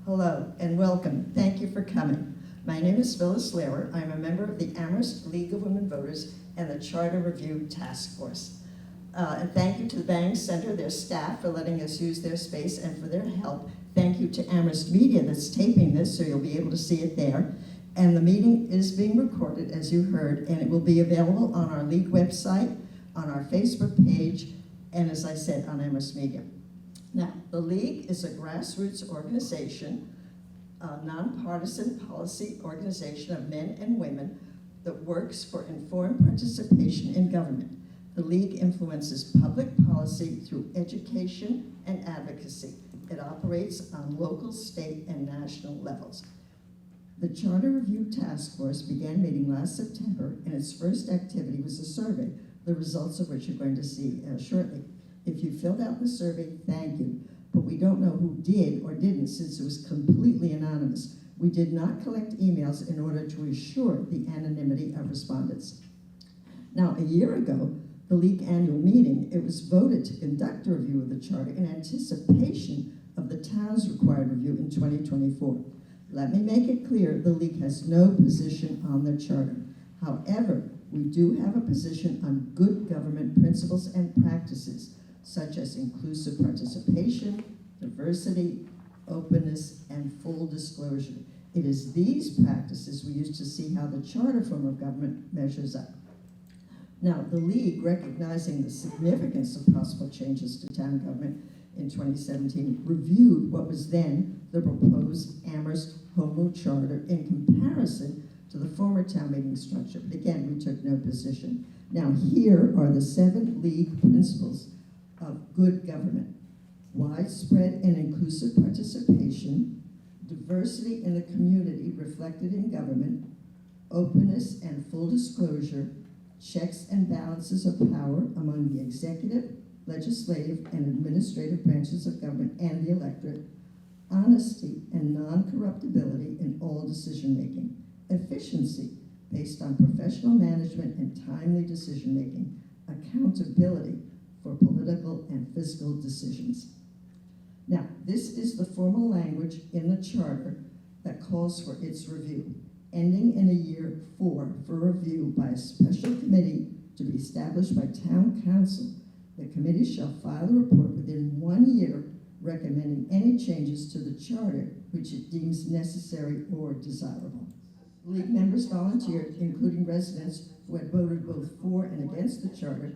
Hello and welcome. Thank you for coming. My name is Phyllis Lehrer. I'm a member of the Amherst League of Women Voters and the Charter Review Task Force. And thank you to the Banning Center, their staff, for letting us use their space and for their help. Thank you to Amherst Media that's taping this, so you'll be able to see it there. And the meeting is being recorded, as you heard, and it will be available on our League website, on our Facebook page, and as I said, on Amherst Media. Now, the League is a grassroots organization, a nonpartisan policy organization of men and women that works for informed participation in government. The League influences public policy through education and advocacy. It operates on local, state, and national levels. The Charter Review Task Force began meeting last September, and its first activity was a survey, the results of which you're going to see shortly. If you filled out the survey, thank you, but we don't know who did or didn't since it was completely anonymous. We did not collect emails in order to assure the anonymity of respondents. Now, a year ago, the League annual meeting, it was voted to conduct a review of the charter in anticipation of the town's required review in 2024. Let me make it clear, the League has no position on the charter. However, we do have a position on good government principles and practices, such as inclusive participation, diversity, openness, and full disclosure. It is these practices we use to see how the charter form of government measures up. Now, the League, recognizing the significance of possible changes to town government in 2017, reviewed what was then the proposed Amherst Home Rule Charter in comparison to the former town meeting structure. But again, we took no position. Now, here are the 7 League principles of good government: widespread and inclusive participation, diversity in the community reflected in government, openness and full disclosure, checks and balances of power among the executive, legislative, and administrative branches of government and the electorate, honesty and non-corruptibility in all decision-making, efficiency based on professional management and timely decision-making, accountability for political and fiscal decisions. Now, this is the formal language in the charter that calls for its review, ending in a year 4 for review by a special committee to be established by town council. The committee shall file a report within 1 year recommending any changes to the charter which it deems necessary or desirable. League members volunteered, including residents who had voted both for and against the charter,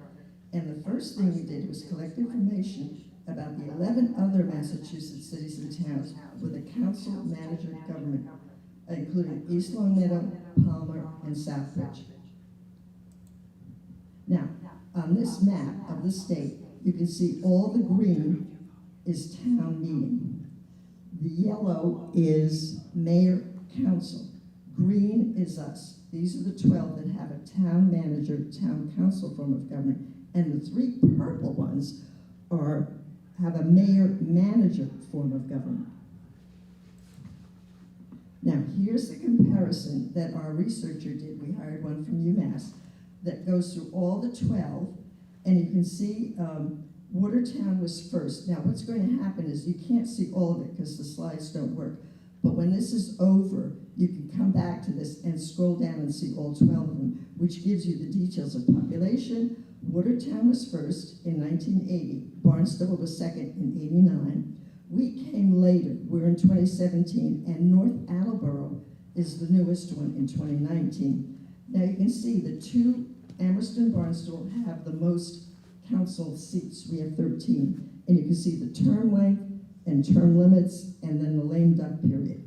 and the first thing we did was collect information about the 11 other Massachusetts cities and towns with a council-manager government, including East Longmeadow, Palmer, and Southbridge. Now, on this map of the state, you can see all the green is town meeting. The yellow is mayor council. Green is us. These are the 12 that have a town manager, town council form of government. And the 3 purple ones have a mayor-manager form of government. Now, here's the comparison that our researcher did. We hired one from UMass that goes through all the 12, and you can see Watertown was first. Now, what's going to happen is you can't see all of it because the slides don't work, but when this is over, you can come back to this and scroll down and see all 12 of them, which gives you the details of population. Watertown was first in 1980. Barnstable was second in 89. We came later. We're in 2017, and North Attleboro is the newest one in 2019. Now you can see the 2, Amherst and Barnstable, have the most council seats. We have 13. And you can see the term length and term limits, and then the lame duck period.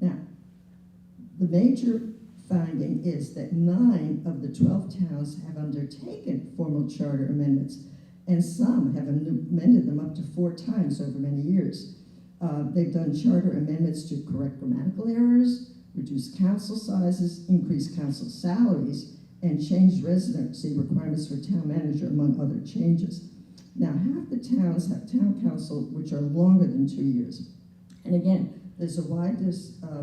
Now, the major finding is that 9 of the 12 towns have undertaken formal charter amendments, and some have amended them up to 4 times over many years. They've done charter amendments to correct grammatical errors, reduce council sizes, increase council salaries, and change residency requirements for town manager, among other changes. Now, half the towns have town council which are longer than 2 years. And again, there's a wide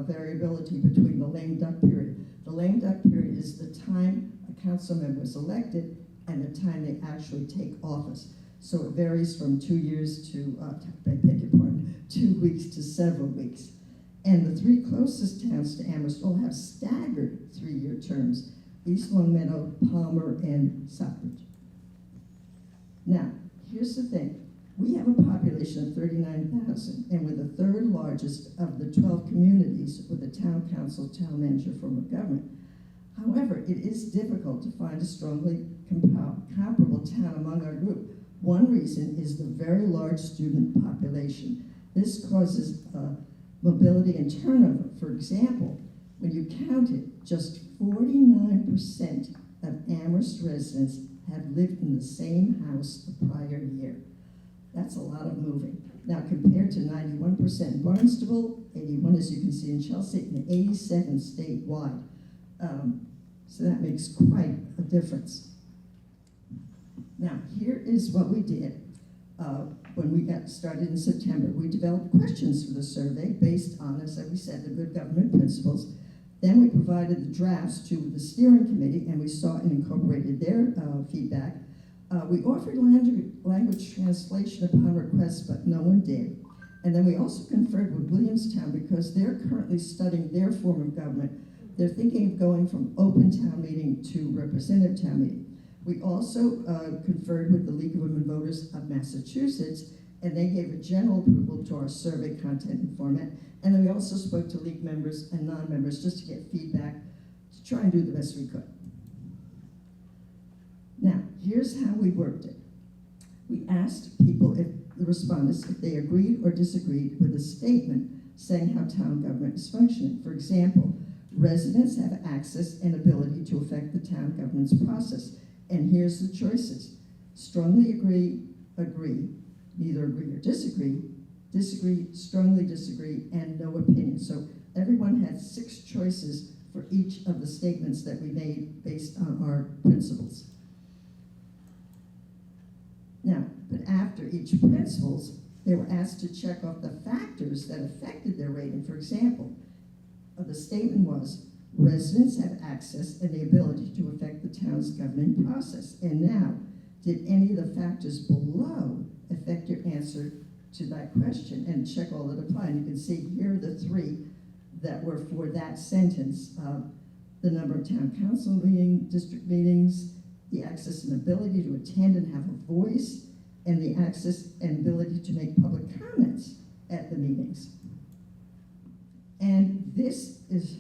variability between the lame duck period. The lame duck period is the time a council member is elected and the time they actually take office. So it varies from 2 years to, I beg your pardon, 2 weeks to several weeks. And the three closest towns to Amherst all have staggered 3-year terms: East Longmeadow, Palmer, and Southbridge. Now, here's the thing. We have a population of 39,000, and we're the third largest of the 12 communities with a town council, town manager form of government. However, it is difficult to find a strongly comparable town among our group. One reason is the very large student population. This causes mobility and turnover. For example, when you count it, just 49% of Amherst residents have lived in the same house the prior year. That's a lot of moving. Now, compared to 91% in Barnstable, 81, as you can see in Chelsea, and 87 statewide. So that makes quite a difference. Now, here is what we did when we got started in September. We developed questions for the survey based on, as we said, the good government principles. Then we provided the drafts to the steering committee, and we saw and incorporated their feedback. We offered language translation upon request, but no one did. And then we also conferred with Williamstown because they're currently studying their form of government. They're thinking of going from open town meeting to representative town meeting. We also conferred with the League of Women Voters of Massachusetts, and they gave a general approval to our survey content and format. And then we also spoke to League members and non-members just to get feedback to try and do the best we could. Now, here's how we worked it. We asked people, if the respondents, if they agreed or disagreed with a statement saying how town government is functioning. For example, residents have access and ability to affect the town government's process. And here's the choices: strongly agree, agree, neither agree or disagree, disagree, strongly disagree, and no opinion. So everyone had 6 choices for each of the statements that we made based on our principles. Now, but after each principles, they were asked to check off the factors that affected their rating. For example, the statement was, residents have access and the ability to affect the town's governing process. And now, did any of the factors below affect your answer to that question? And check all that apply. And you can see here are the 3 that were for that sentence. The number of town council meetings, district meetings, the access and ability to attend and have a voice, and the access and ability to make public comments at the meetings. And this is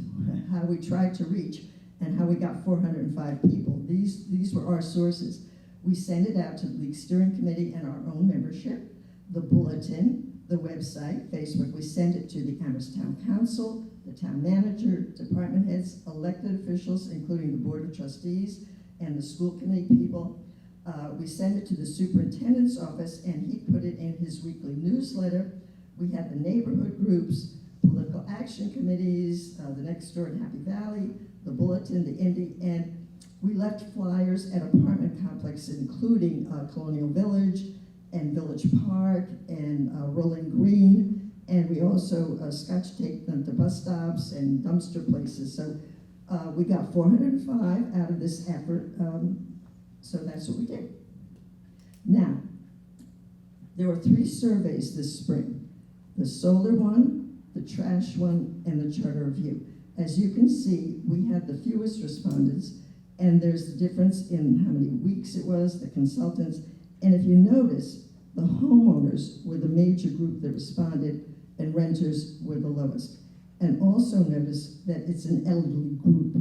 how we tried to reach and how we got 405 people. These were our sources. We sent it out to the League Steering Committee and our own membership, the bulletin, the website, Facebook. We sent it to the Amherst Town Council, the town manager, department heads, elected officials, including the Board of Trustees and the school committee people. We sent it to the superintendent's office, and he put it in his weekly newsletter. We had the neighborhood groups, political action committees, the Next Door in Happy Valley, the Bulletin, the Indy, and we left flyers at apartment complexes, including Colonial Village and Village Park and Rolling Green, and we also scotch taped them to bus stops and dumpster places. So we got 405 out of this effort, so that's what we did. Now, there were 3 surveys this spring: the solar one, the trash one, and the charter review. As you can see, we had the fewest respondents, and there's the difference in how many weeks it was, the consultants, and if you notice, the homeowners were the major group that responded, and renters were the lowest. And also notice that it's an elderly group,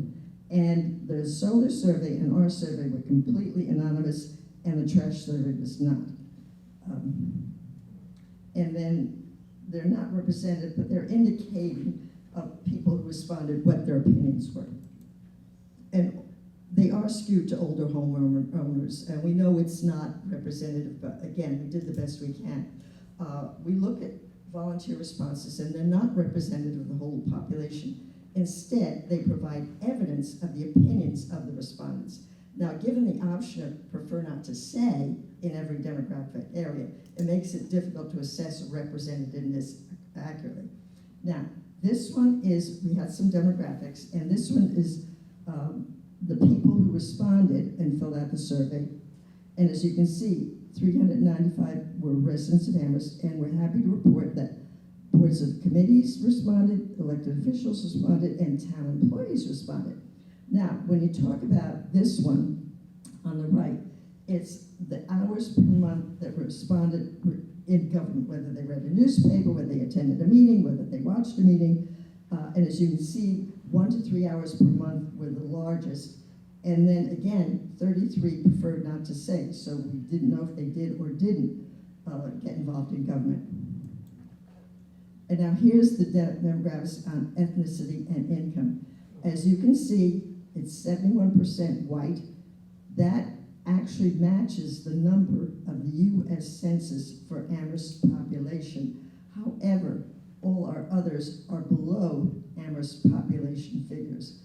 and the solar survey and our survey were completely anonymous, and the trash survey was not. And then they're not represented, but they're indicating of people who responded what their opinions were. And they are skewed to older homeowners, and we know it's not representative, but again, we did the best we can. We look at volunteer responses, and they're not representative of the whole population. Instead, they provide evidence of the opinions of the respondents. Now, given the option of prefer not to say in every demographic area, it makes it difficult to assess representativeness accurately. Now, this one is, we had some demographics, and this one is the people who responded and filled out the survey. And as you can see, 395 were residents of Amherst, and we're happy to report that boards of committees responded, elected officials responded, and town employees responded. Now, when you talk about this one on the right, it's the hours per month that responded in government, whether they read a newspaper, whether they attended a meeting, whether they watched a meeting. And as you can see, 1 to 3 hours per month were the largest. And then again, 33 preferred not to say, so we didn't know if they did or didn't get involved in government. And now here's the demographics on ethnicity and income. As you can see, it's 71% white. That actually matches the number of the U.S. Census for Amherst population. However, all our others are below Amherst population figures.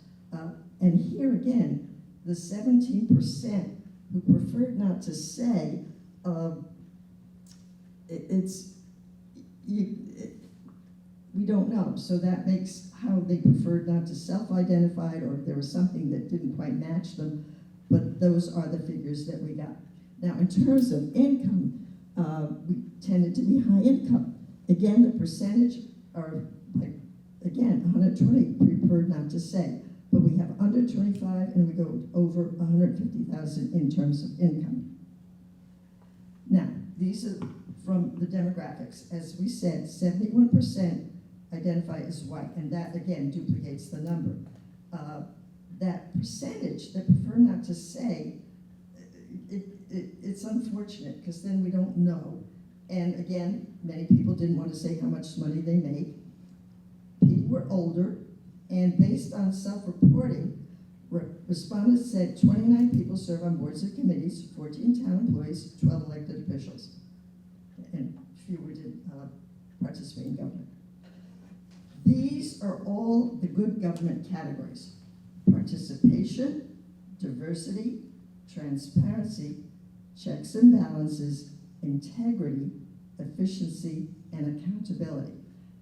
And here again, the 17% who preferred not to say, we don't know. So that makes how they preferred not to self-identify, or if there was something that didn't quite match them. But those are the figures that we got. Now, in terms of income, we tended to be high income. Again, the percentage are, like, again, 120 preferred not to say. But we have under 25, and we go over 150,000 in terms of income. Now, these are from the demographics. As we said, 71% identify as white, and that, again, duplicates the number. That percentage that prefer not to say, it's unfortunate, because then we don't know. And again, many people didn't want to say how much money they make. People were older, and based on self-reporting, respondents said 29 people serve on boards and committees, 14 town employees, 12 elected officials, and fewer did participate in government. These are all the good government categories: participation, diversity, transparency, checks and balances, integrity, efficiency, and accountability.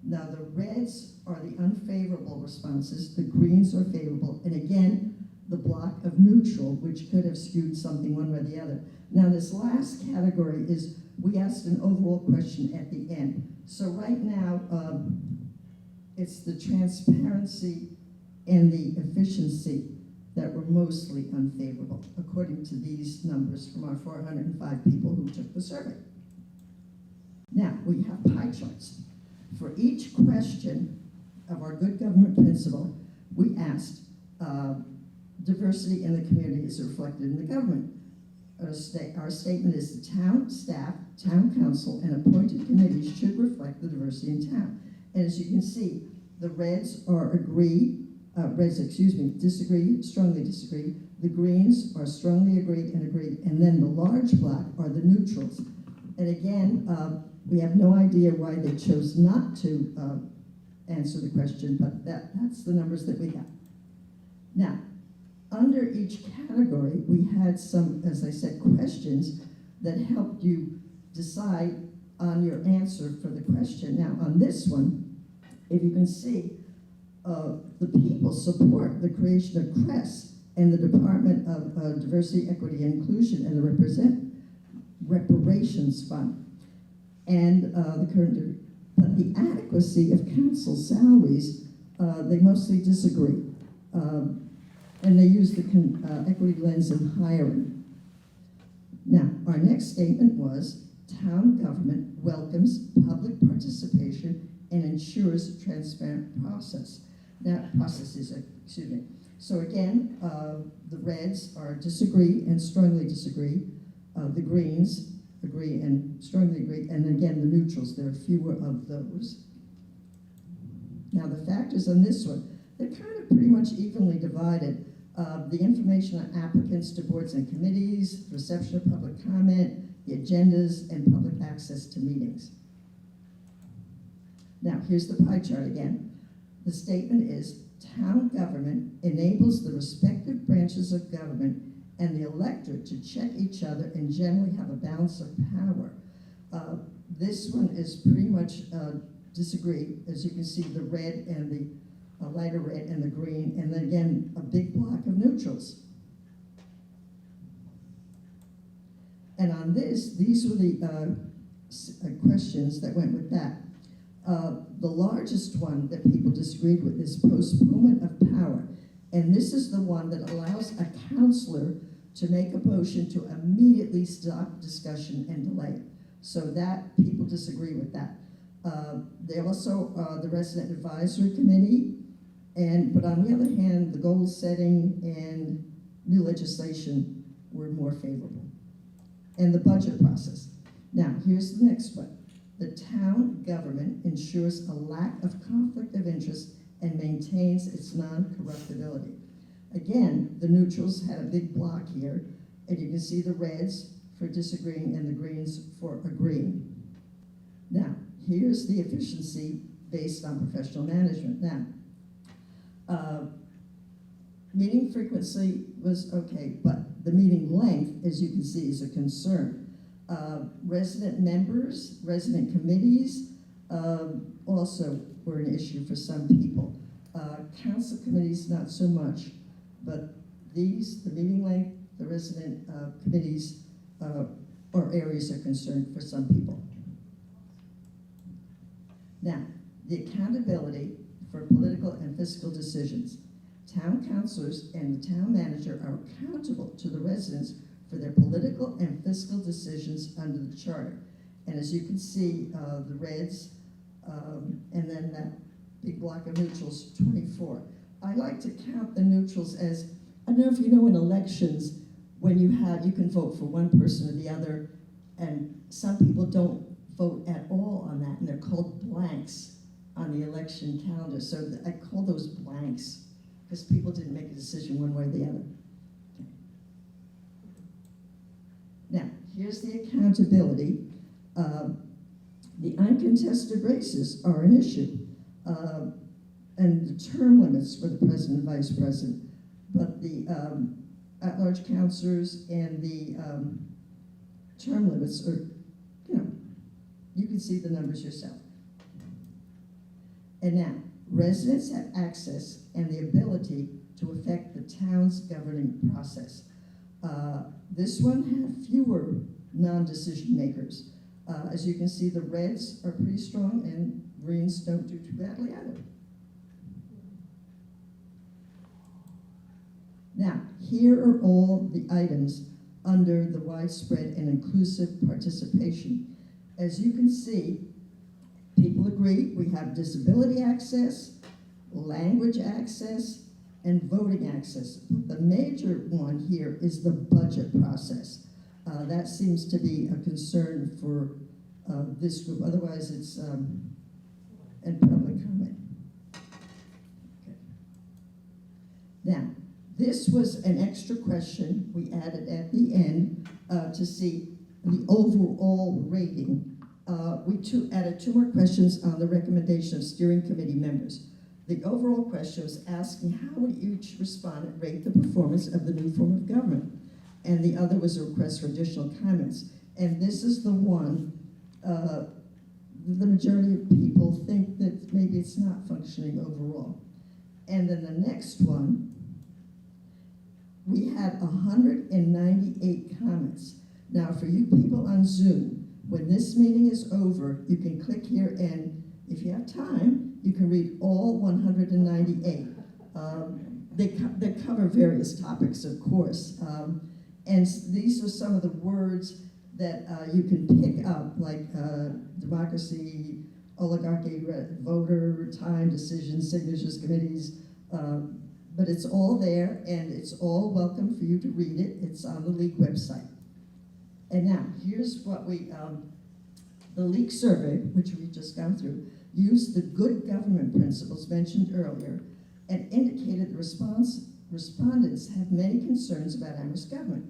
Now, the reds are the unfavorable responses, the greens are favorable, and again, the block of neutral, which could have skewed something one way or the other. Now, this last category is, we asked an overall question at the end. So right now, it's the transparency and the efficiency that were mostly unfavorable, according to these numbers from our 405 people who took the survey. Now, we have pie charts. For each question of our good government principle, we asked, diversity in the community is reflected in the government. Our statement is the town staff, town council, and appointed committees should reflect the diversity in town. And as you can see, the reds are disagree, strongly disagree. The greens are strongly agreed and agreed. And then the large block are the neutrals. And again, we have no idea why they chose not to answer the question, but that's the numbers that we got. Now, under each category, we had some, as I said, questions that helped you decide on your answer for the question. Now, on this one, if you can see, the people support the creation of CRESS and the Department of Diversity, Equity, and Inclusion and the Reparations Fund and the current, but the adequacy of council salaries, they mostly disagree. And they use the equity lens in hiring. Now, our next statement was, town government welcomes public participation and ensures transparent process. Now, processes, excuse me. So again, the reds are disagree and strongly disagree. The greens agree and strongly agree. And again, the neutrals, there are fewer of those. Now, the factors on this one, they're kind of pretty much evenly divided. The information on applicants to boards and committees, reception of public comment, the agendas, and public access to meetings. Now, here's the pie chart again. The statement is, town government enables the respective branches of government and the electorate to check each other and generally have a balance of power. This one is pretty much disagree. As you can see, the red and the lighter red and the green, and then again, a big block of neutrals. And on this, these were the questions that went with that. The largest one that people disagreed with is postponement of power. And this is the one that allows a counselor to make a motion to immediately stop discussion and delay. So that, people disagree with that. They also, the resident advisory committee, but on the other hand, the goal setting and new legislation were more favorable. And the budget process. Now, here's the next one. The town government ensures a lack of conflict of interest and maintains its non-corruptibility. Again, the neutrals had a big block here, and you can see the reds for disagreeing and the greens for agreeing. Now, here's the efficiency based on professional management. Now, meeting frequency was okay, but the meeting length, as you can see, is a concern. Resident members, resident committees also were an issue for some people. Council committees, not so much, but these, the meeting length, the resident committees or areas are concerned for some people. Now, the accountability for political and fiscal decisions. Town councilors and the town manager are accountable to the residents for their political and fiscal decisions under the charter. And as you can see, the reds, and then that big block of neutrals, 24. I like to count the neutrals as, I don't know if you know in elections, when you can vote for one person or the other, and some people don't vote at all on that, and they're called blanks on the election calendar. So I call those blanks, because people didn't make a decision one way or the other. Okay. Now, here's the accountability. The uncontested races are an issue, and the term limits for the president and vice president, but the at-large councilors and the term limits are, you can see the numbers yourself. And now, residents have access and the ability to affect the town's governing process. This one had fewer non-decision makers. As you can see, the reds are pretty strong and greens don't do too badly either. Now, here are all the items under the widespread and inclusive participation. As you can see, people agree we have disability access, language access, and voting access. But the major one here is the budget process. That seems to be a concern for this group. Otherwise, it's in public comment. Okay. Now, this was an extra question we added at the end to see the overall rating. We added 2 more questions on the recommendation of steering committee members. The overall question was asking how would each respondent rate the performance of the new form of government? And the other was a request for additional comments. And this is the one, the majority of people think that maybe it's not functioning overall. And then the next one, we had 198 comments. Now for you people on Zoom, when this meeting is over, you can click here and if you have time, you can read all 198. They cover various topics, of course. And these are some of the words that you can pick up, like democracy, oligarchy, voter, time, decisions, signatures, committees. But it's all there, and it's all welcome for you to read it. It's on the League website. And now, here's what the League survey, which we've just gone through, used the good government principles mentioned earlier and indicated the respondents have many concerns about Amherst government,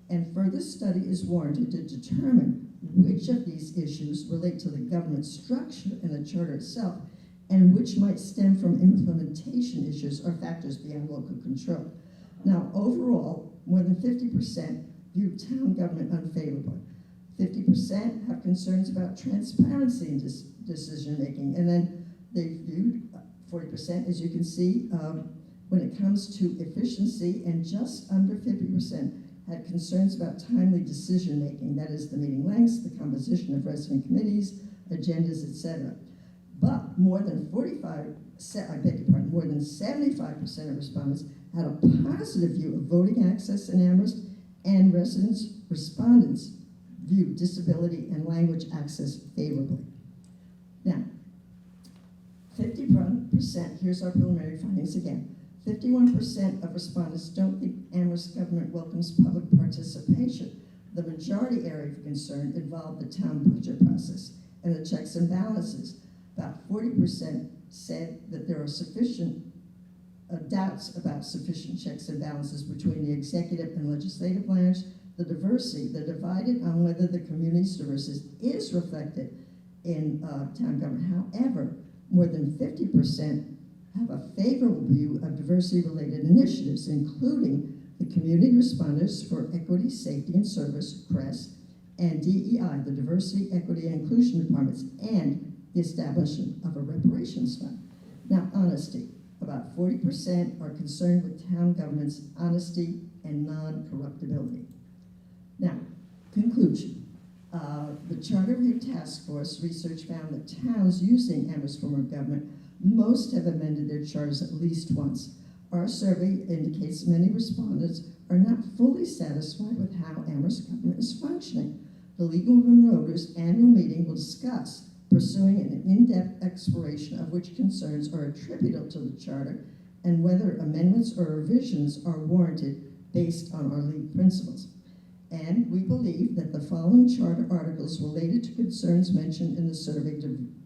and further study is warranted to determine which of these issues relate to the government structure and the charter itself, and which might stem from implementation issues or factors beyond local control. Now, overall, more than 50% view town government unfavorably. 50% have concerns about transparency in decision-making, and then they viewed 40%, as you can see, when it comes to efficiency, and just under 50% had concerns about timely decision-making, that is, the meeting lengths, the composition of resident committees, agendas, etc. But more than more than 75% of respondents had a positive view of voting access in Amherst, and respondents viewed disability and language access favorably. Now, 51%, here's our preliminary findings again. 51% of respondents don't think Amherst government welcomes public participation. The majority area of concern involved the town budget process and the checks and balances. About 40% said that there are sufficient doubts about sufficient checks and balances between the executive and legislative branch. The diversity, the divided on whether the community's diversity is reflected in town government. However, more than 50% have a favorable view of diversity-related initiatives, including the Community Responders for Equity, Safety, and Service, CRESS, and DEI, the Diversity, Equity, and Inclusion Departments, and the establishment of a reparations fund. Now, honesty. About 40% are concerned with town government's honesty and non-corruptibility. Now, conclusion. The Charter Review Task Force research found that towns using Amherst form of government, most have amended their charters at least once. Our survey indicates many respondents are not fully satisfied with how Amherst government is functioning. The League of Women Voters annual meeting will discuss pursuing an in-depth exploration of which concerns are attributable to the charter and whether amendments or revisions are warranted based on our league principles. And we believe that the following charter articles related to concerns mentioned in the survey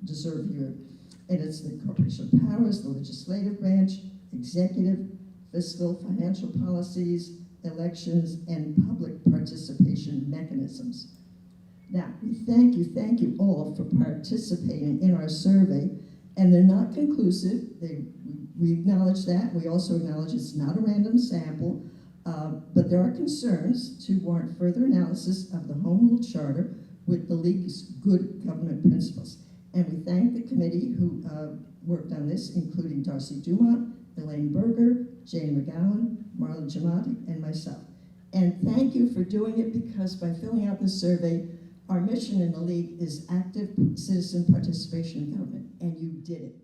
deserve hearing. And it's the corporation of powers, the legislative branch, executive, fiscal, financial policies, elections, and public participation mechanisms. Now, we thank you all for participating in our survey, and they're not conclusive. We acknowledge that. We also acknowledge it's not a random sample, but there are concerns to warrant further analysis of the Home Rule Charter with the League's good government principles. And we thank the committee who worked on this, including Darcy Dumont, Elaine Berger, Jane McGowan, Marla Giamatti, and myself. And thank you for doing it, because by filling out this survey, our mission in the League is active citizen participation in government, and you did it.